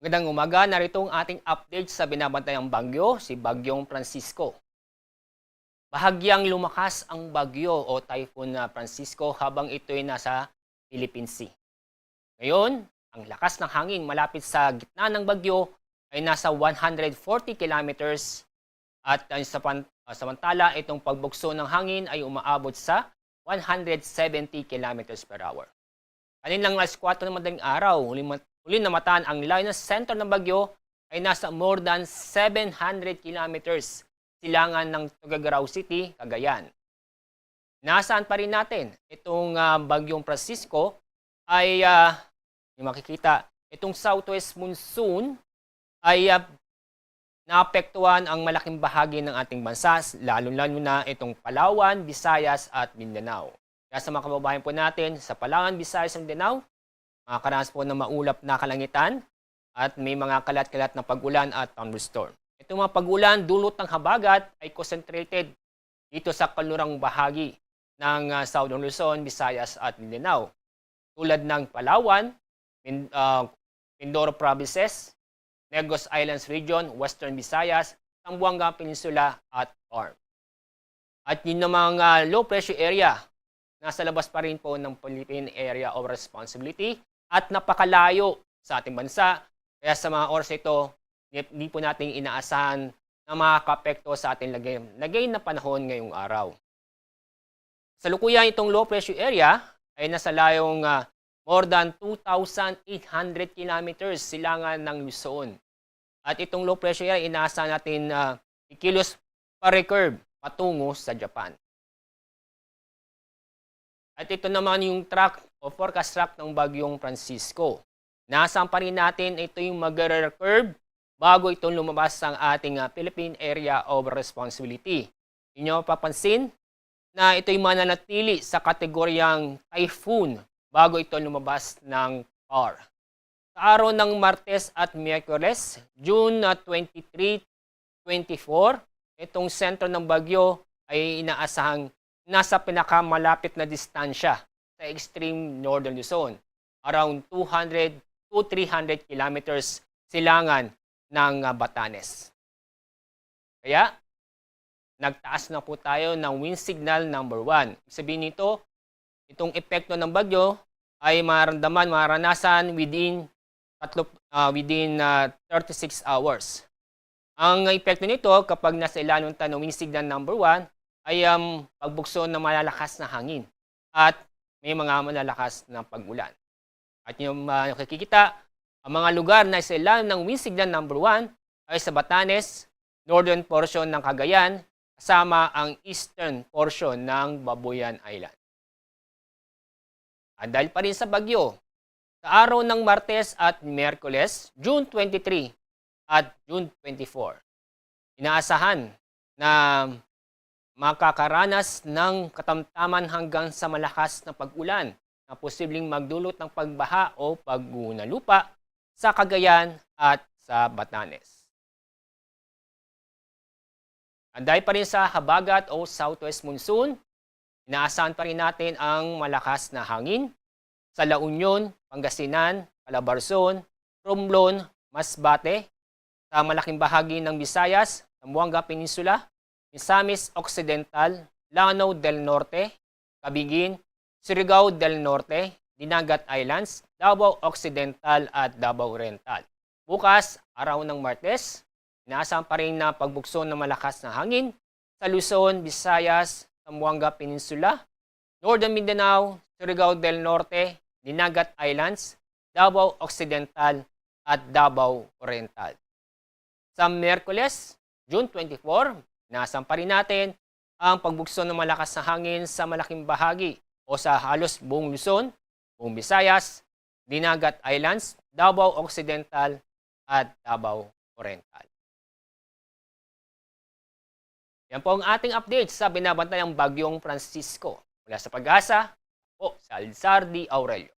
Magandang umaga, narito ang ating update sa binabantayang bagyo, si Bagyong Francisco. Bahagyang lumakas ang bagyo o Typhoon na Francisco habang ito'y nasa Philippine Sea. Ngayon, ang lakas ng hangin malapit sa gitna ng bagyo ay nasa 140 kilometers at samantala itong pagbugso ng hangin ay umaabot sa 170 kilometers per hour. Kaninang alas 4 ng madaling araw, huli namataan ang line ng center ng bagyo ay nasa more than 700 kilometers silangan ng Tuguegarao City, Cagayan. Nasaan pa rin natin itong Bagyong Francisco ay yung makikita, itong southwest monsoon ay naapektuhan ang malaking bahagi ng ating bansa, lalo-lalo na itong Palawan, Visayas at Mindanao. Kaya sa mga kababayan po natin sa Palawan, Visayas at Mindanao, makakaranas po ng maulap na kalangitan at may mga kalat-kalat na pag-ulan at thunderstorm. Itong mga pag-ulan dulot ng habagat ay concentrated dito sa kanlurang bahagi ng Southern Luzon, Visayas at Mindanao. Tulad ng Palawan, Mindoro Provinces, Negros Islands Region, Western Visayas, Zamboanga Peninsula at Farm. At yun namang low pressure area, nasa labas pa rin po ng Philippine Area of Responsibility at napakalayo sa ating bansa. Kaya sa mga oras ito, hindi po natin inaasahan na makakapekto sa ating lagay na panahon ngayong araw. Sa lukuyan itong low pressure area ay nasa layong more than 2,800 kilometers silangan ng Luzon. At itong low pressure area, inaasahan natin ikilos pa-recurve patungo sa Japan. At ito naman yung track o forecast track ng Bagyong Francisco. Nasaan pa rin natin ito yung mag-recurve bago itong lumabas ang ating Philippine Area of Responsibility. Inyo papansin na ito'y mananatili sa kategoryang typhoon bago ito lumabas ng PAR. Sa araw ng Martes at Miyerkules, June 23, 24, itong sentro ng bagyo ay inaasahang nasa pinakamalapit na distansya sa extreme northern Luzon, around 200 to 300 kilometers silangan ng Batanes. Kaya, nagtaas na po tayo ng wind signal number 1. Sabihin nito, itong epekto ng bagyo ay maranasan within 36 hours. Ang epekto nito kapag nasa ilalim tayo ng wind signal number 1 ay pagbugso ng malalakas na hangin at may mga malalakas na pag-ulan. At yung nakikita, ang mga lugar na sa ilalim ng wind signal number 1 ay sa Batanes, northern portion ng Cagayan, kasama ang eastern portion ng Babuyan Island. At dahil pa rin sa bagyo, sa araw ng Martes at Miyerkules, June 23 at June 24, inaasahan na makakaranas ng katamtaman hanggang sa malakas na pag-ulan na posibleng magdulot ng pagbaha o pagguho ng lupa sa Cagayan at sa Batanes. Anday pa rin sa habagat o southwest monsoon, inaasahan pa rin natin ang malakas na hangin sa La Union, Pangasinan, Calabarzon, Romblon, Masbate, sa malaking bahagi ng Visayas, Zamboanga Peninsula, Misamis Occidental, Lanao del Norte, Cabiguin, Surigao del Norte, Dinagat Islands, Davao Occidental at Davao Oriental. Bukas, araw ng Martes, inaasahan pa rin na pagbugso ng malakas na hangin sa Luzon, Visayas, Zamboanga Peninsula, Northern Mindanao, Surigao del Norte, Dinagat Islands, Davao Occidental at Davao Oriental. Sa Miyerkules, June 24, inaasahan pa rin natin ang pagbugso ng malakas na hangin sa malaking bahagi o sa halos buong Luzon, buong Visayas, Dinagat Islands, Davao Occidental at Davao Oriental. Yan po ang ating update sa binabantayang Bagyong Francisco. Mula sa Pag-asa, po sa Alzar D. Aurelio.